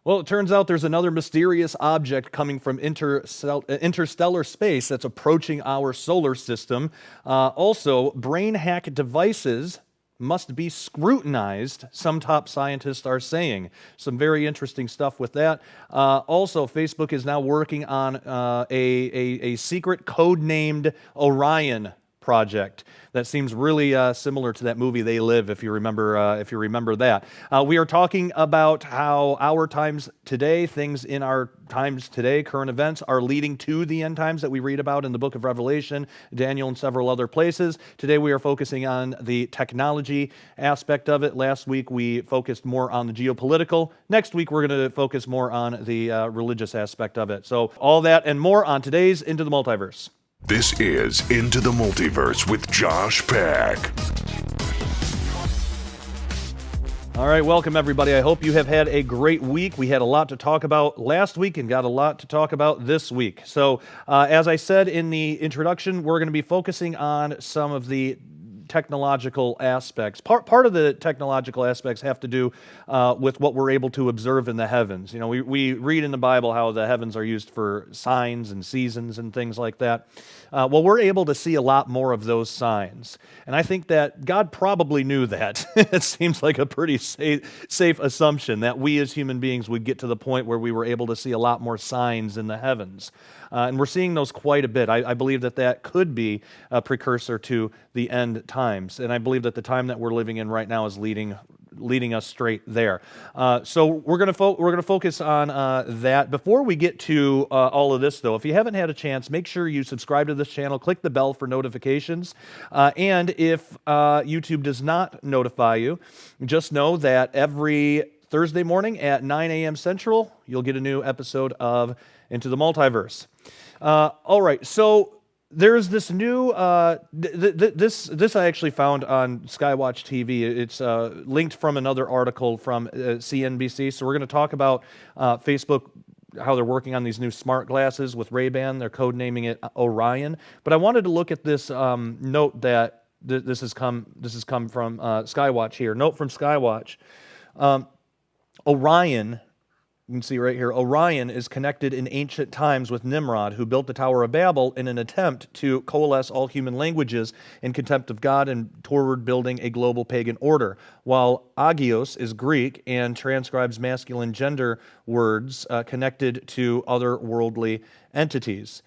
Well, it turns out there's another mysterious object coming from interstellar space that's approaching our solar system. Also, brain hack devices must be scrutinized, some top scientists are saying. Some very interesting stuff with that. Also, Facebook is now working on a secret code-named Orion project that seems really similar to that movie They Live, if you remember that. We are talking about how our times today, things in our times today, current events, are leading to the end times that we read about in the book of Revelation, Daniel, and several other places. Today we are focusing on the technology aspect of it. Last week we focused more on the geopolitical. Next week we're going to focus more on the religious aspect of it. So all that and more on today's Into the Multiverse. This is Into the Multiverse with Josh Peck. All right, welcome everybody. I hope you have had a great week. We had a lot to talk about last week and got a lot to talk about this week. So, as I said in the introduction, we're going to be focusing on some of the technological aspects. Part of the technological aspects have to do with what we're able to observe in the heavens. You know, we read in the Bible how the heavens are used for signs and seasons and things like that. Well, we're able to see a lot more of those signs. And I think that God probably knew that. It seems like a pretty safe assumption that we as human beings would get to the point where we were able to see a lot more signs in the heavens. And we're seeing those quite a bit. I believe that could be a precursor to the end times. And I believe that the time that we're living in right now is leading us straight there. So we're going to focus on that. Before we get to all of this, though, if you haven't had a chance, make sure you subscribe to this channel, click the bell for notifications. And if YouTube does not notify you, just know that every Thursday morning at 9 a.m. Central, you'll get a new episode of Into the Multiverse. All right, so there's this new, this I actually found on Skywatch TV. It's linked from another article from CNBC. So we're going to talk about Facebook, how they're working on these new smart glasses with Ray-Ban. They're codenaming it Orion. But I wanted to look at this note that this has come from Skywatch here. Note from Skywatch. Orion, you can see right here, Orion is connected in ancient times with Nimrod, who built the Tower of Babel in an attempt to coalesce all human languages in contempt of God and toward building a global pagan order, while agios is Greek and transcribes masculine gender words connected to other worldly entities.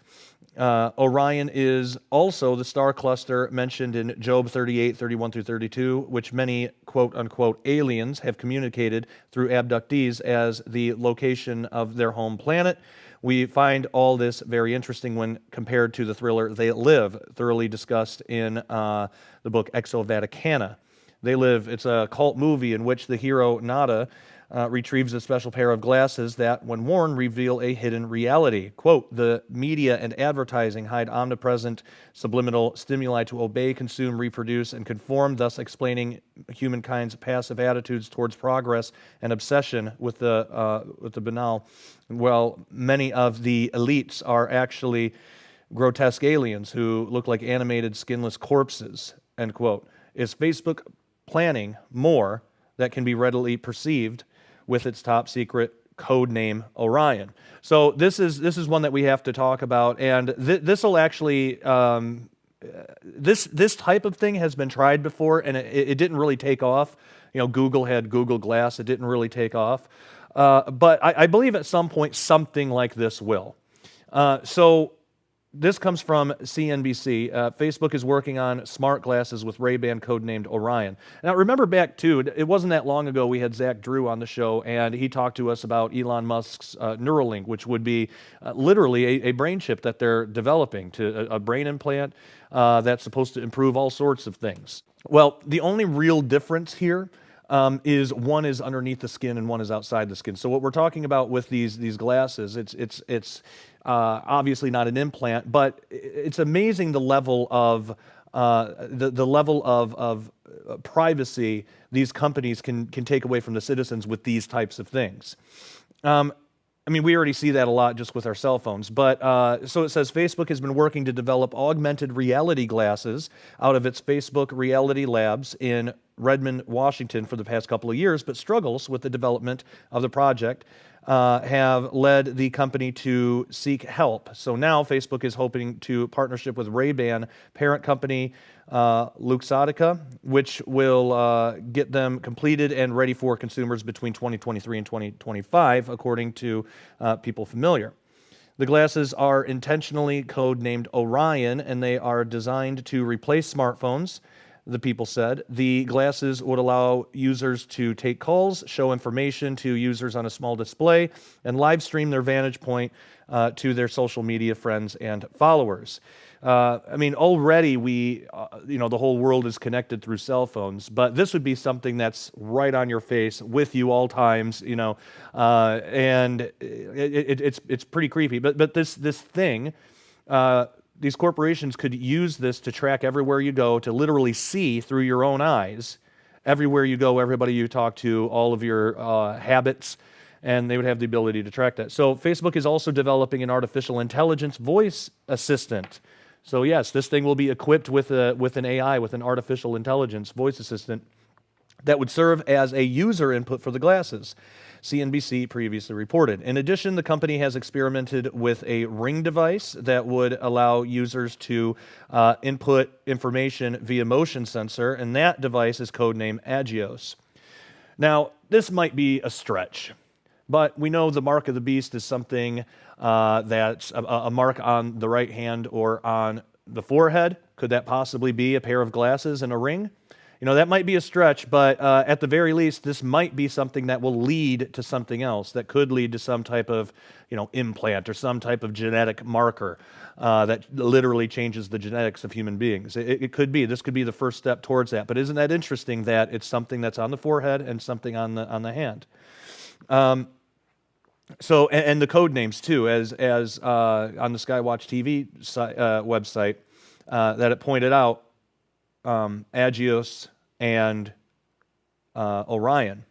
Orion is also the star cluster mentioned in Job 38, 31 through 32, which many quote-unquote aliens have communicated through abductees as the location of their home planet. We find all this very interesting when compared to the thriller They Live, thoroughly discussed in the book Exo Vaticana. They Live, it's a cult movie in which the hero Nada retrieves a special pair of glasses that, when worn, reveal a hidden reality. Quote, the media and advertising hide omnipresent subliminal stimuli to obey, consume, reproduce, and conform, thus explaining humankind's passive attitudes towards progress and obsession with the banal. Well, many of the elites are actually grotesque aliens who look like animated skinless corpses, end quote. Is Facebook planning more that can be readily perceived with its top secret code name Orion? So this is one that we have to talk about, and this will actually this type of thing has been tried before, and it didn't really take off. You know, Google had Google Glass; it didn't really take off, but I believe at some point something like this will. So. This comes from CNBC. Facebook is working on smart glasses with Ray-Ban codenamed Orion. Now, remember back, too, it wasn't that long ago we had Zach Drew on the show, and he talked to us about Elon Musk's Neuralink, which would be literally a brain chip that they're developing, to a brain implant that's supposed to improve all sorts of things. Well, the only real difference here is one is underneath the skin and one is outside the skin. So what we're talking about with these glasses, it's obviously not an implant, but it's amazing the level of privacy these companies can take away from the citizens with these types of things. I mean, we already see that a lot just with our cell phones. But so it says Facebook has been working to develop augmented reality glasses out of its Facebook Reality Labs in Redmond, Washington for the past couple of years, but struggles with the development of the project have led the company to seek help. So now Facebook is hoping to partnership with Ray-Ban parent company Luxottica, which will get them completed and ready for consumers between 2023 and 2025, according to people familiar. The glasses are intentionally code-named Orion, and they are designed to replace smartphones, the people said. The glasses would allow users to take calls, show information to users on a small display, and live stream their vantage point to their social media friends and followers. Already the whole world is connected through cell phones, but this would be something that's right on your face with you all times, and it's pretty creepy. But this thing, these corporations could use this to track everywhere you go, to literally see through your own eyes, everywhere you go, everybody you talk to, all of your habits, and they would have the ability to track that. So Facebook is also developing an artificial intelligence voice assistant. So yes, this thing will be equipped with an AI, with an artificial intelligence voice assistant that would serve as a user input for the glasses, CNBC previously reported. In addition, the company has experimented with a Ring device that would allow users to input information via motion sensor, and that device is codenamed Agios. Now, this might be a stretch, but we know the mark of the beast is something that's a mark on the right hand or on the forehead. Could that possibly be a pair of glasses and a ring? That might be a stretch, but at the very least, this might be something that will lead to something else, that could lead to some type of, implant or some type of genetic marker that literally changes the genetics of human beings. It could be. This could be the first step towards that. But isn't that interesting that it's something that's on the forehead and something on the hand? So, and the code names too, as on the Skywatch TV website that it pointed out, Agios and Orion.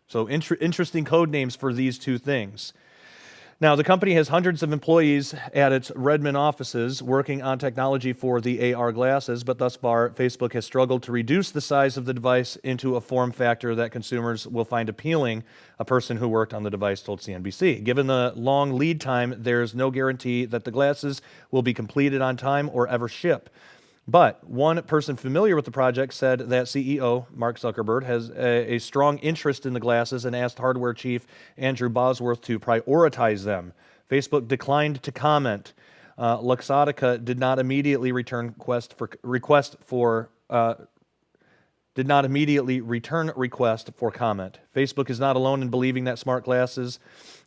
So interesting code names for these two things. Now, the company has hundreds of employees at its Redmond offices working on technology for the AR glasses, but thus far, Facebook has struggled to reduce the size of the device into a form factor that consumers will find appealing, a person who worked on the device told CNBC. Given the long lead time, there's no guarantee that the glasses will be completed on time or ever ship. But one person familiar with the project said that CEO Mark Zuckerberg has a strong interest in the glasses and asked hardware chief Andrew Bosworth to prioritize them. Facebook declined to comment. Luxottica did not immediately return request for comment. Facebook is not alone in believing that smart glasses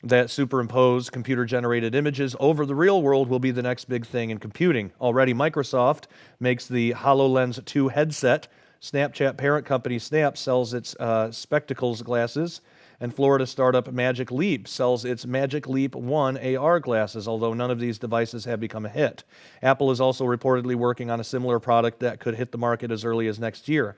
that superimpose computer-generated images over the real world will be the next big thing in computing. Already, Microsoft makes the HoloLens 2 headset. Snapchat parent company Snap sells its Spectacles glasses, and Florida startup Magic Leap sells its Magic Leap 1 AR glasses, although none of these devices have become a hit. Apple is also reportedly working on a similar product that could hit the market as early as next year.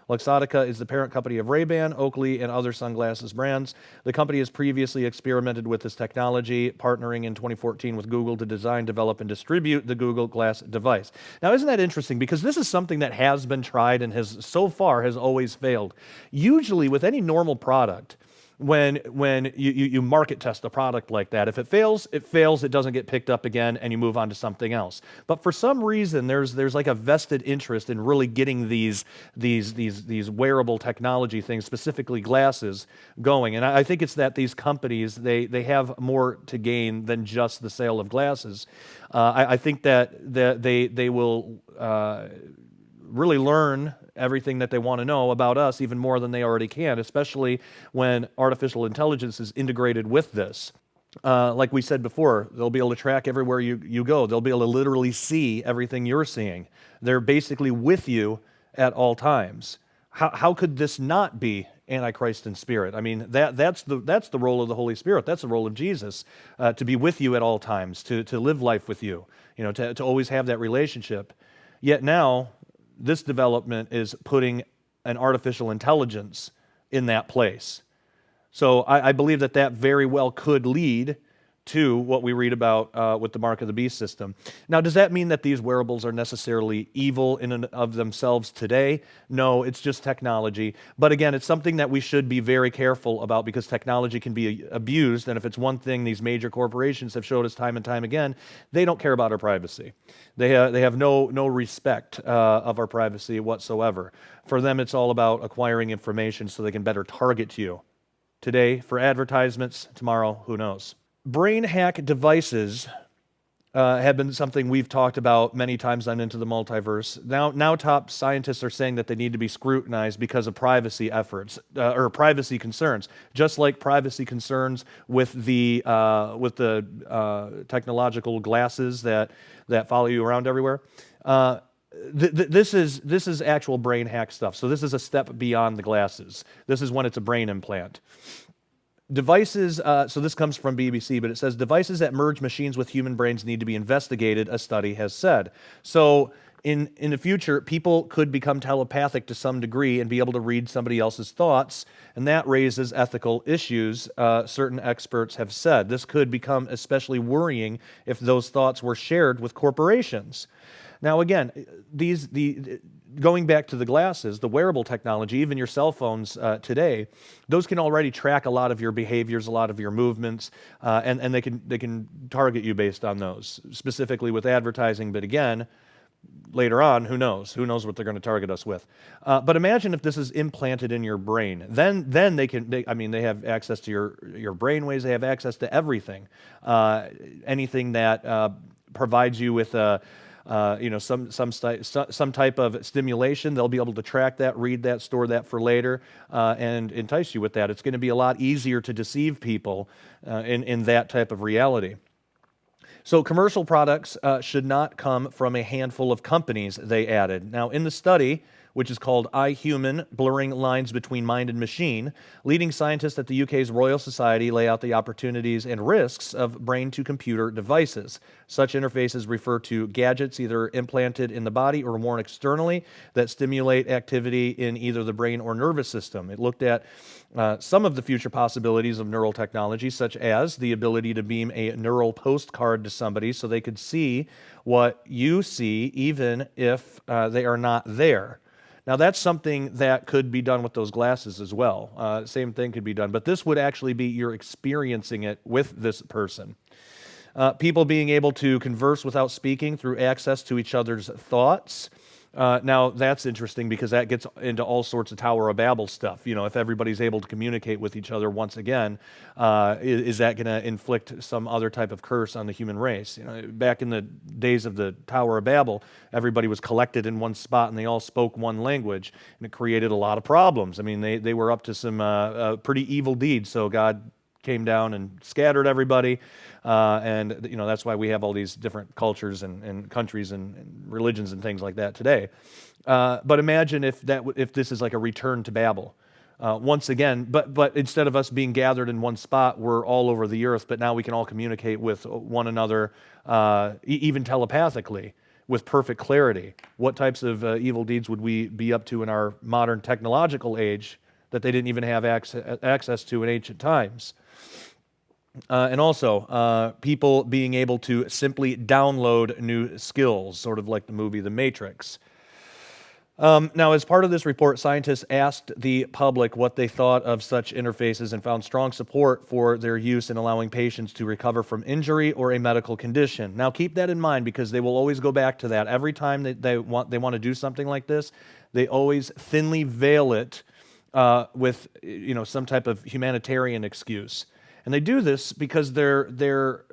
Luxottica is the parent company of Ray-Ban, Oakley, and other sunglasses brands. The company has previously experimented with this technology, partnering in 2014 with Google to design, develop, and distribute the Google Glass device. Now, isn't that interesting? Because this is something that has been tried and has so far has always failed. Usually, with any normal product, when you market test a product like that, if it fails, it doesn't get picked up again, and you move on to something else. But for some reason, there's like a vested interest in really getting these wearable technology things, specifically glasses, going. And I think it's that these companies, they have more to gain than just the sale of glasses. I think that they will really learn everything that they want to know about us, even more than they already can, especially when artificial intelligence is integrated with this. Like we said before, they'll be able to track everywhere you go. They'll be able to literally see everything you're seeing. They're basically with you at all times. How could this not be Antichrist in spirit? I mean, that's the role of the Holy Spirit. That's the role of Jesus, to be with you at all times, to live life with you, to always have that relationship. Yet now, this development is putting an artificial intelligence in that place. So I believe that very well could lead to what we read about with the Mark of the Beast system. Now, does that mean that these wearables are necessarily evil in and of themselves today? No, it's just technology. But again, it's something that we should be very careful about because technology can be abused, and if it's one thing these major corporations have showed us time and time again, they don't care about our privacy. They have no respect of our privacy whatsoever. For them, it's all about acquiring information so they can better target you. Today, for advertisements, tomorrow, who knows? Brain hack devices have been something we've talked about many times on Into the Multiverse. Now top scientists are saying that they need to be scrutinized because of privacy efforts or privacy concerns, just like privacy concerns with the technological glasses that follow you around everywhere. This is actual brain hack stuff. So this is a step beyond the glasses. This is when it's a brain implant. Devices, so this comes from BBC, but it says devices that merge machines with human brains need to be investigated, a study has said. So in the future, people could become telepathic to some degree and be able to read somebody else's thoughts, and that raises ethical issues, certain experts have said. This could become especially worrying if those thoughts were shared with corporations. Now again, going back to the glasses, the wearable technology, even your cell phones today, those can already track a lot of your behaviors, a lot of your movements, and they can target you based on those, specifically with advertising. But again, later on, who knows? Who knows what they're going to target us with? But imagine if this is implanted in your brain. Then they have access to your brainwaves. They have access to everything, anything that provides you with some type of stimulation. They'll be able to track that, read that, store that for later, and entice you with that. It's going to be a lot easier to deceive people in that type of reality. So commercial products should not come from a handful of companies, they added. Now, in the study, which is called iHuman, Blurring Lines Between Mind and Machine, leading scientists at the UK's Royal Society lay out the opportunities and risks of brain-to-computer devices. Such interfaces refer to gadgets either implanted in the body or worn externally that stimulate activity in either the brain or nervous system. It looked at some of the future possibilities of neural technology, such as the ability to beam a neural postcard to somebody so they could see what you see even if they are not there. Now, that's something that could be done with those glasses as well. Same thing could be done, but this would actually be you're experiencing it with this person. People being able to converse without speaking through access to each other's thoughts. Now, that's interesting because that gets into all sorts of Tower of Babel stuff. You know, if everybody's able to communicate with each other once again, is that going to inflict some other type of curse on the human race? You know, back in the days of the Tower of Babel, everybody was collected in one spot and they all spoke one language, and it created a lot of problems. I mean, they were up to some pretty evil deeds, so God came down and scattered everybody, and you know that's why we have all these different cultures and countries and religions and things like that today. But imagine if this is like a return to Babel. Once again, but instead of us being gathered in one spot, we're all over the earth, but now we can all communicate with one another, even telepathically, with perfect clarity. What types of evil deeds would we be up to in our modern technological age that they didn't even have access to in ancient times? And also, people being able to simply download new skills, sort of like the movie The Matrix. Now, as part of this report, scientists asked the public what they thought of such interfaces and found strong support for their use in allowing patients to recover from injury or a medical condition. Now, keep that in mind because they will always go back to that. Every time they want to do something like this, they always thinly veil it with some type of humanitarian excuse. And they do this because they're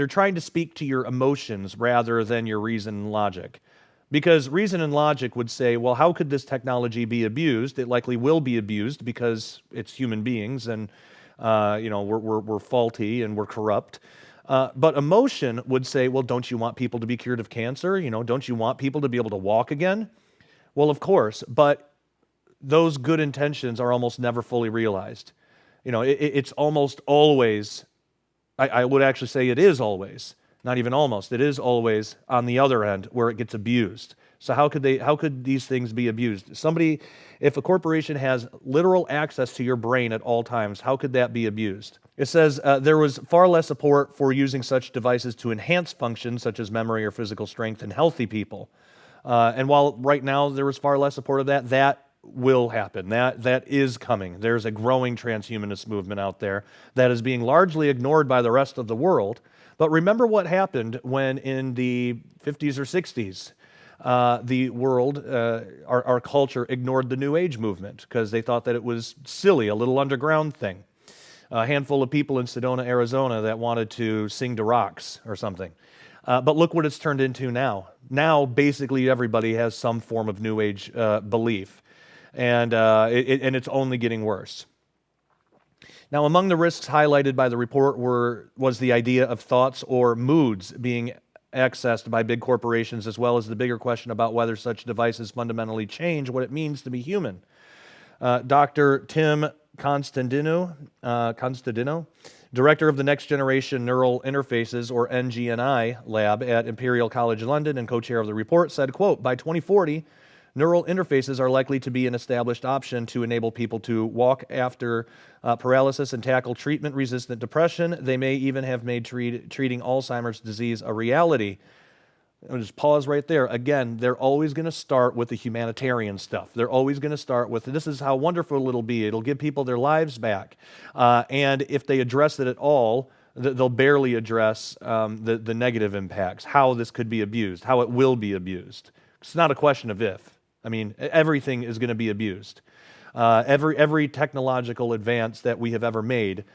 trying to speak to your emotions rather than your reason and logic. Because reason and logic would say, well, how could this technology be abused? It likely will be abused because it's human beings and we're faulty and we're corrupt. But emotion would say, well, don't you want people to be cured of cancer? Don't you want people to be able to walk again? Well, of course, but those good intentions are almost never fully realized. It's almost always, I would actually say it is always, not even almost, it is always on the other end where it gets abused. So how could these things be abused? If a corporation has literal access to your brain at all times, how could that be abused? It says there was far less support for using such devices to enhance functions such as memory or physical strength in healthy people. And while right now there was far less support of that, that will happen. That is coming. There's a growing transhumanist movement out there that is being largely ignored by the rest of the world. But remember what happened when in the 50s or 60s, the world, our culture, ignored the New Age movement because they thought that it was silly, a little underground thing. A handful of people in Sedona, Arizona that wanted to sing to rocks or something. But look what it's turned into now. Now, basically, everybody has some form of New Age belief, and it's only getting worse. Now, among the risks highlighted by the report was the idea of thoughts or moods being accessed by big corporations, as well as the bigger question about whether such devices fundamentally change what it means to be human. Dr. Tim Constantino, director of the Next Generation Neural Interfaces, or NGNI lab at Imperial College London and co-chair of the report, said, quote, by 2040, neural interfaces are likely to be an established option to enable people to walk after paralysis and tackle treatment-resistant depression. They may even have made treating Alzheimer's disease a reality. I'll just pause right there. Again, they're always going to start with the humanitarian stuff. They're always going to start with, this is how wonderful it'll be. It'll give people their lives back. And if they address it at all, they'll barely address the negative impacts, how this could be abused, how it will be abused. It's not a question of if. I mean, everything is going to be abused. Every technological advance that we have ever made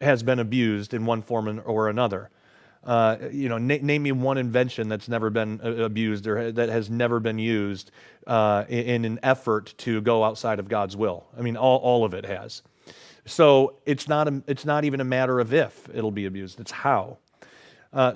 has been abused in one form or another. Name me one invention that's never been abused or that has never been used in an effort to go outside of God's will. I mean, all of it has. So it's not even a matter of if it'll be abused, it's how.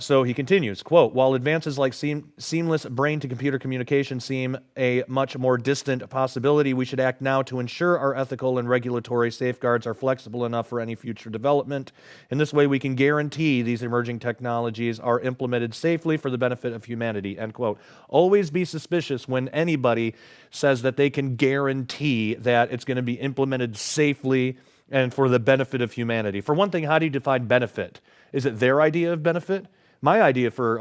So he continues, quote, while advances like seamless brain-to-computer communication seem a much more distant possibility, we should act now to ensure our ethical and regulatory safeguards are flexible enough for any future development. In this way, we can guarantee these emerging technologies are implemented safely for the benefit of humanity, end quote. Always be suspicious when anybody says that they can guarantee that it's going to be implemented safely and for the benefit of humanity. For one thing, how do you define benefit? Is it their idea of benefit? My idea for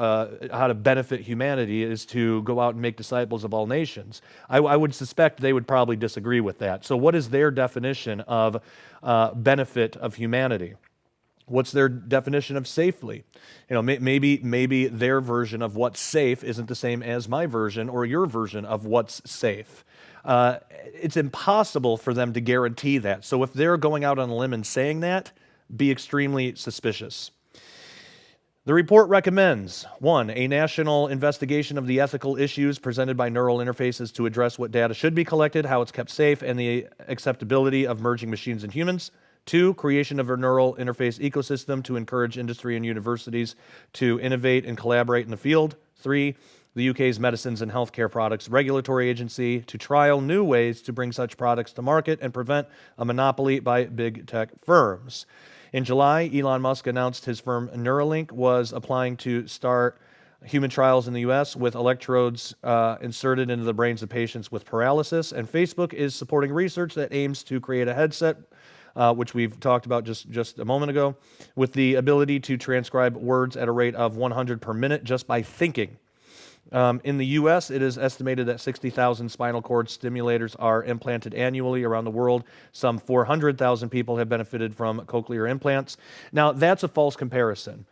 how to benefit humanity is to go out and make disciples of all nations. I would suspect they would probably disagree with that. So what is their definition of benefit of humanity? What's their definition of safely? Maybe their version of what's safe isn't the same as my version or your version of what's safe. It's impossible for them to guarantee that. So if they're going out on a limb and saying that, be extremely suspicious. The report recommends, 1, a national investigation of the ethical issues presented by neural interfaces to address what data should be collected, how it's kept safe, and the acceptability of merging machines and humans. 2, creation of a neural interface ecosystem to encourage industry and universities to innovate and collaborate in the field. 3, the UK's Medicines and Healthcare Products Regulatory Agency to trial new ways to bring such products to market and prevent a monopoly by big tech firms. In July, Elon Musk announced his firm Neuralink was applying to start human trials in the U.S. with electrodes inserted into the brains of patients with paralysis, and Facebook is supporting research that aims to create a headset, which we've talked about just a moment ago, with the ability to transcribe words at a rate of 100 per minute just by thinking. In the U.S., it is estimated that 60,000 spinal cord stimulators are implanted annually around the world. Some 400,000 people have benefited from cochlear implants. Now, that's a false comparison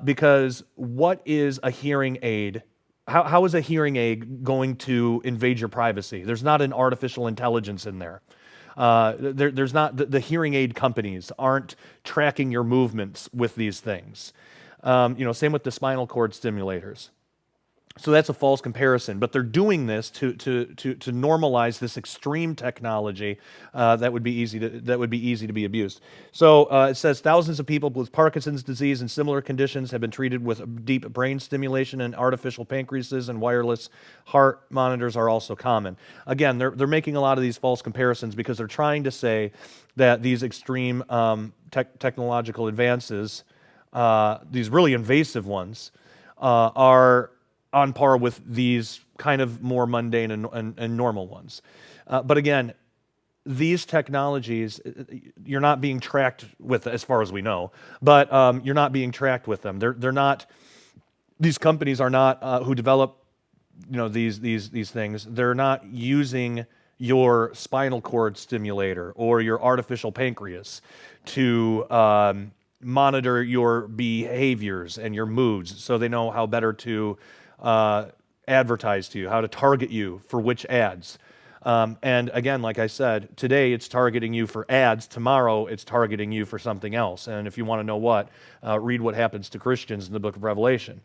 because what is a hearing aid? How is a hearing aid going to invade your privacy? There's not an artificial intelligence in there. There's not the hearing aid companies aren't tracking your movements with these things. Same with the spinal cord stimulators. So that's a false comparison, but they're doing this to normalize this extreme technology that would be easy to be abused. So it says thousands of people with Parkinson's disease and similar conditions have been treated with deep brain stimulation, and artificial pancreases and wireless heart monitors are also common. Again, they're making a lot of these false comparisons because they're trying to say that these extreme technological advances, these really invasive ones, are on par with these kind of more mundane and normal ones. But again, these technologies, you're not being tracked with, as far as we know, but you're not being tracked with them. They're not. These companies are not who develop, these things. They're not using your spinal cord stimulator or your artificial pancreas to monitor your behaviors and your moods, so they know how better to advertise to you, how to target you for which ads. And again, like I said, today it's targeting you for ads. Tomorrow it's targeting you for something else. And if you want to know what, read what happens to Christians in the book of Revelation.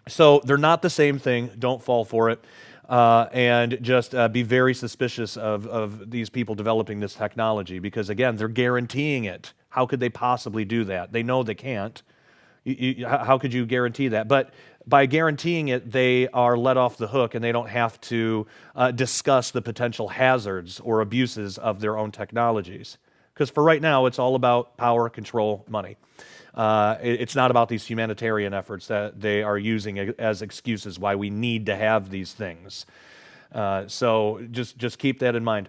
So they're not the same thing. Don't fall for it. And just be very suspicious of these people developing this technology, because, again, they're guaranteeing it. How could they possibly do that? They know they can't. How could you guarantee that? But by guaranteeing it, they are let off the hook, and they don't have to discuss the potential hazards or abuses of their own technologies. Because for right now, it's all about power, control, money. It's not about these humanitarian efforts that they are using as excuses why we need to have these things. So just keep that in mind.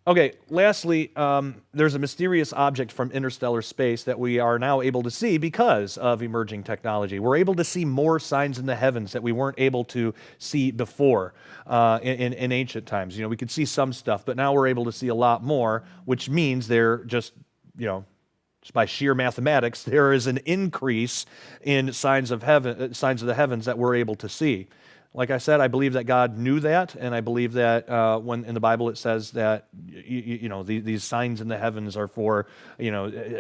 Okay, lastly, there's a mysterious object from interstellar space that we are now able to see because of emerging technology. We're able to see more signs in the heavens that we weren't able to see before in ancient times. We could see some stuff, but now we're able to see a lot more, which means they're just by sheer mathematics, there is an increase in signs of the heavens that we're able to see. Like I said, I believe that God knew that, and I believe that when in the Bible it says that these signs in the heavens are for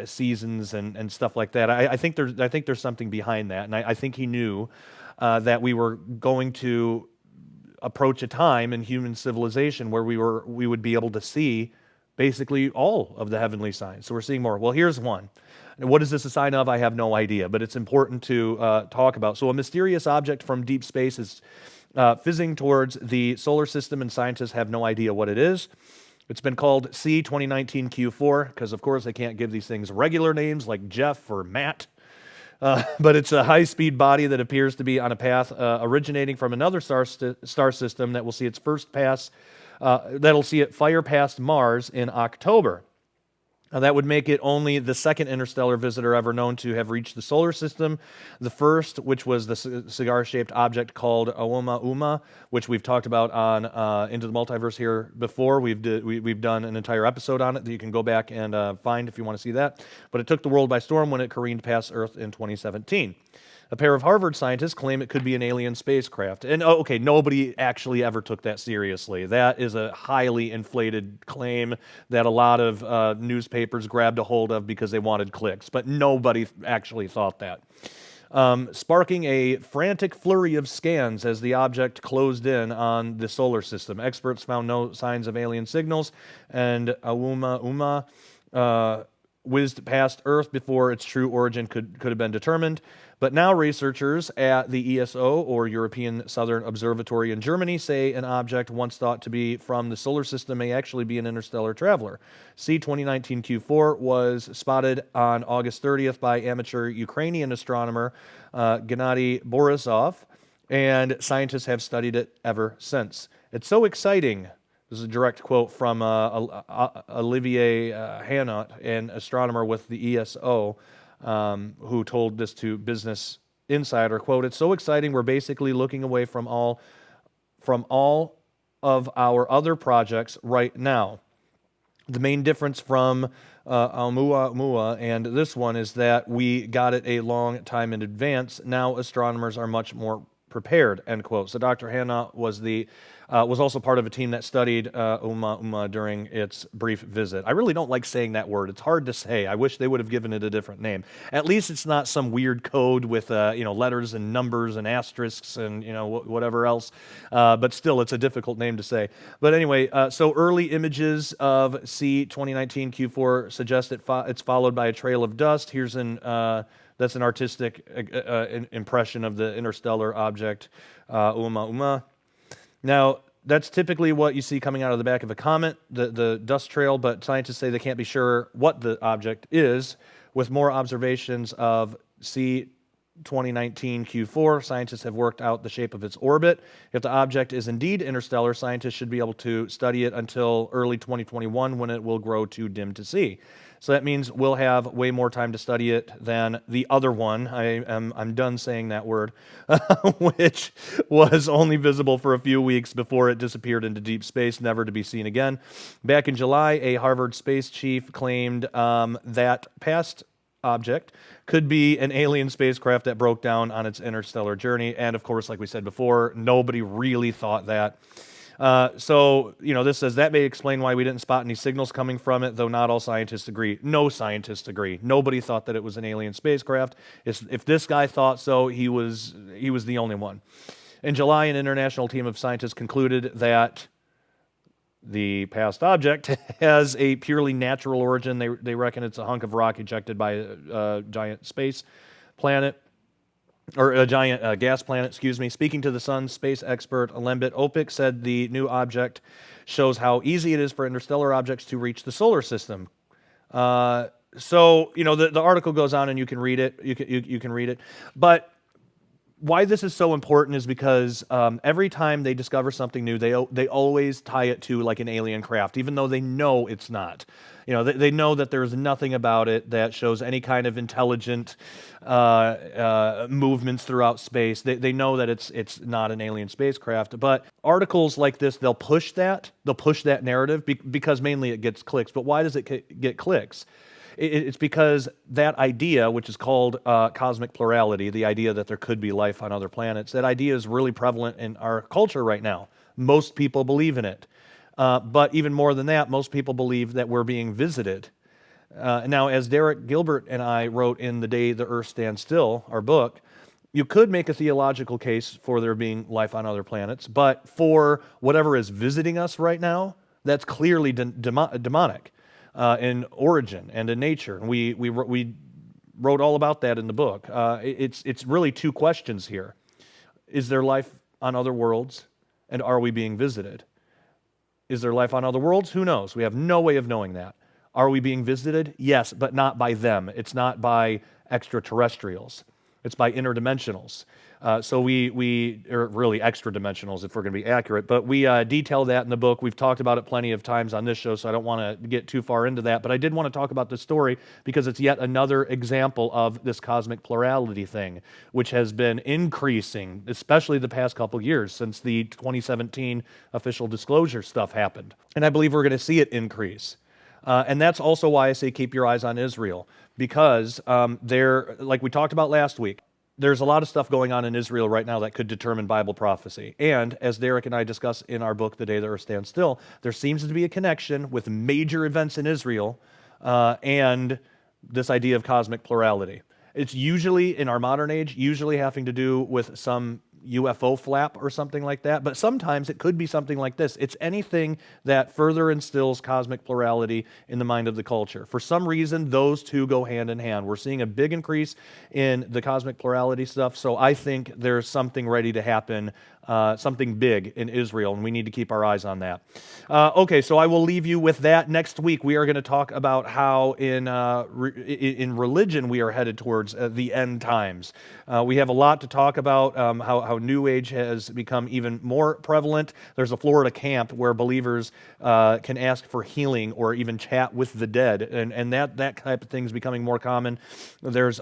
seasons and stuff like that. I think there's something behind that, and I think He knew that we were going to approach a time in human civilization where we would be able to see basically all of the heavenly signs. So we're seeing more. Well, here's one. What is this a sign of? I have no idea, but it's important to talk about. So a mysterious object from deep space is fizzing towards the solar system, and scientists have no idea what it is. It's been called C 2019 Q4 because, of course, they can't give these things regular names like Jeff or Matt. But it's a high-speed body that appears to be on a path originating from another star system that will see its first pass. That'll see it fire past Mars in October. Now, that would make it only the second interstellar visitor ever known to have reached the solar system. The first, which was the cigar-shaped object called Oumuamua, which we've talked about on Into the Multiverse here before. We've done an entire episode on it that you can go back and find if you want to see that. But it took the world by storm when it careened past Earth in 2017. A pair of Harvard scientists claim it could be an alien spacecraft. And, nobody actually ever took that seriously. That is a highly inflated claim that a lot of newspapers grabbed a hold of because they wanted clicks. But nobody actually thought that. Sparking a frantic flurry of scans as the object closed in on the solar system. Experts found no signs of alien signals, and Oumuamua whizzed past Earth before its true origin could have been determined. But now researchers at the ESO, or European Southern Observatory in Germany, say an object once thought to be from the solar system may actually be an interstellar traveler. C 2019 Q4 was spotted on August 30th by amateur Ukrainian astronomer Gennady Borisov, and scientists have studied it ever since. It's so exciting. This is a direct quote from Olivier Hanot, an astronomer with the ESO, who told this to Business Insider, quote, "It's so exciting, we're basically looking away from all of our other projects right now. The main difference from Oumuamua and this one is that we got it a long time in advance. Now astronomers are much more prepared," end quote. So Dr. Hanna was also part of a team that studied Oumuamua during its brief visit. I really don't like saying that word. It's hard to say. I wish they would have given it a different name. At least it's not some weird code with letters and numbers and asterisks and whatever else. But still, it's a difficult name to say. But anyway, so early images of C 2019 Q4 suggest it's followed by a trail of dust. Here's that's an artistic impression of the interstellar object, Oumuamua. Now, that's typically what you see coming out of the back of a comet, the dust trail, but scientists say they can't be sure what the object is. With more observations of C 2019 Q4, scientists have worked out the shape of its orbit. If the object is indeed interstellar, scientists should be able to study it until early 2021 when it will grow too dim to see. So that means we'll have way more time to study it than the other one. I'm done saying that word, which was only visible for a few weeks before it disappeared into deep space, never to be seen again. Back in July, a Harvard space chief claimed that past object could be an alien spacecraft that broke down on its interstellar journey. And of course, like we said before, nobody really thought that. So, this says that may explain why we didn't spot any signals coming from it, though not all scientists agree. No scientists agree. Nobody thought that it was an alien spacecraft. If this guy thought so, he was the only one. In July, an international team of scientists concluded that the past object has a purely natural origin. They reckon it's a hunk of rock ejected by a giant space planet, or a giant gas planet, excuse me. Speaking to the Sun, space expert Alembit Opik said the new object shows how easy it is for interstellar objects to reach the solar system. The article goes on and you can read it. You can read it. But why this is so important is because every time they discover something new, they always tie it to like an alien craft, even though they know it's not. They know that there's nothing about it that shows any kind of intelligent movements throughout space. They know that it's not an alien spacecraft. But articles like this, they'll push that narrative because mainly it gets clicks. But why does it get clicks? It's because that idea, which is called cosmic plurality, the idea that there could be life on other planets, that idea is really prevalent in our culture right now. Most people believe in it. But even more than that, most people believe that we're being visited. Now, as Derek Gilbert and I wrote in The Day the Earth Stands Still, our book, you could make a theological case for there being life on other planets, but for whatever is visiting us right now, that's clearly demonic. In origin and in nature. And we wrote all about that in the book. It's really two questions here. Is there life on other worlds, and are we being visited? Is there life on other worlds? Who knows? We have no way of knowing that. Are we being visited? Yes, but not by them. It's not by extraterrestrials. It's by interdimensionals. So we are really extra dimensionals if we're going to be accurate, but we detail that in the book. We've talked about it plenty of times on this show, so I don't want to get too far into that, but I did want to talk about this story because it's yet another example of this cosmic plurality thing, which has been increasing, especially the past couple years since the 2017 official disclosure stuff happened. And I believe we're going to see it increase. And that's also why I say keep your eyes on Israel, because like we talked about last week, there's a lot of stuff going on in Israel right now that could determine Bible prophecy. And as Derek and I discuss in our book, The Day the Earth Stands Still, there seems to be a connection with major events in Israel and this idea of cosmic plurality. It's usually, in our modern age, usually having to do with some UFO flap or something like that, but sometimes it could be something like this. It's anything that further instills cosmic plurality in the mind of the culture. For some reason, those two go hand in hand. We're seeing a big increase in the cosmic plurality stuff, so I think there's something ready to happen, something big in Israel, and we need to keep our eyes on that. Okay, so I will leave you with that. Next week, we are going to talk about how in religion we are headed towards the end times. We have a lot to talk about, how New Age has become even more prevalent. There's a Florida camp where believers can ask for healing or even chat with the dead, and that type of thing is becoming more common. There's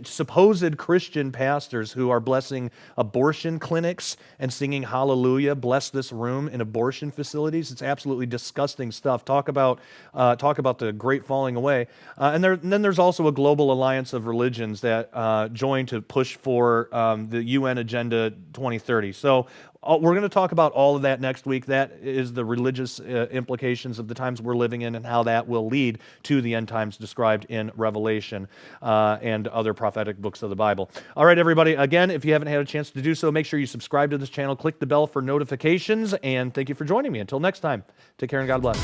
supposed Christian pastors who are blessing abortion clinics and singing hallelujah, bless this room in abortion facilities. It's absolutely disgusting stuff. Talk about the great falling away. And then there's also a global alliance of religions that join to push for the UN Agenda 2030. So we're going to talk about all of that next week. That is the religious implications of the times we're living in and how that will lead to the end times described in Revelation and other prophetic books of the Bible. All right, everybody. Again, if you haven't had a chance to do so, make sure you subscribe to this channel, click the bell for notifications, and thank you for joining me. Until next time, take care and God bless.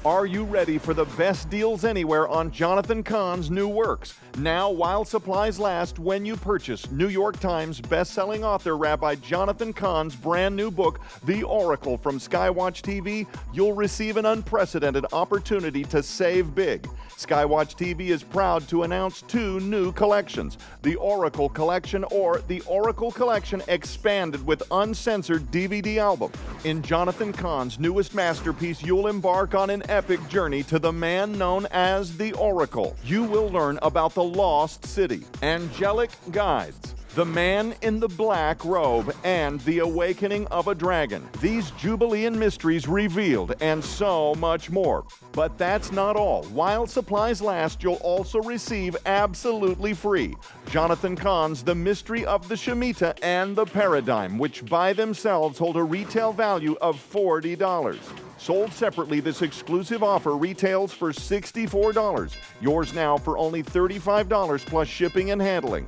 Are you ready for the best deals anywhere on Jonathan Cahn's new works? Now, while supplies last, when you purchase New York Times best-selling author Rabbi Jonathan Cahn's brand new book, The Oracle from Skywatch TV, you'll receive an unprecedented opportunity to save big. Skywatch TV is proud to announce 2 new collections, the Oracle Collection or the Oracle Collection Expanded with Uncensored DVD Album. In Jonathan Cahn's newest masterpiece, you'll embark on an epic journey to the man known as the Oracle. You will learn about the Lost City, angelic guides, the man in the black robe, and the awakening of a dragon. These Jubilean mysteries revealed, and so much more. But that's not all. While supplies last, you'll also receive absolutely free Jonathan Cahn's The Mystery of the Shemitah and the Paradigm, which by themselves hold a retail value of $40. Sold separately, this exclusive offer retails for $64. Yours now for only $35 plus shipping and handling.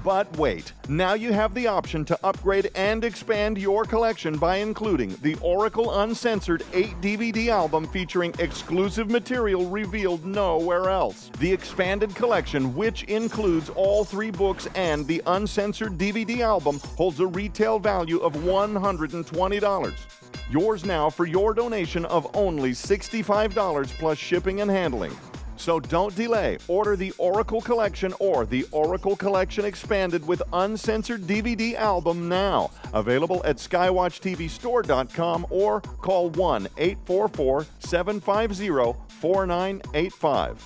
But wait, now you have the option to upgrade and expand your collection by including the Oracle Uncensored 8-DVD album featuring exclusive material revealed nowhere else. The expanded collection, which includes all 3 books and the uncensored DVD album, holds a retail value of $120. Yours now for your donation of only $65 plus shipping and handling. So don't delay. Order the Oracle Collection or the Oracle Collection Expanded with Uncensored DVD album now. Available at skywatchtvstore.com or call 1-844-750-4985.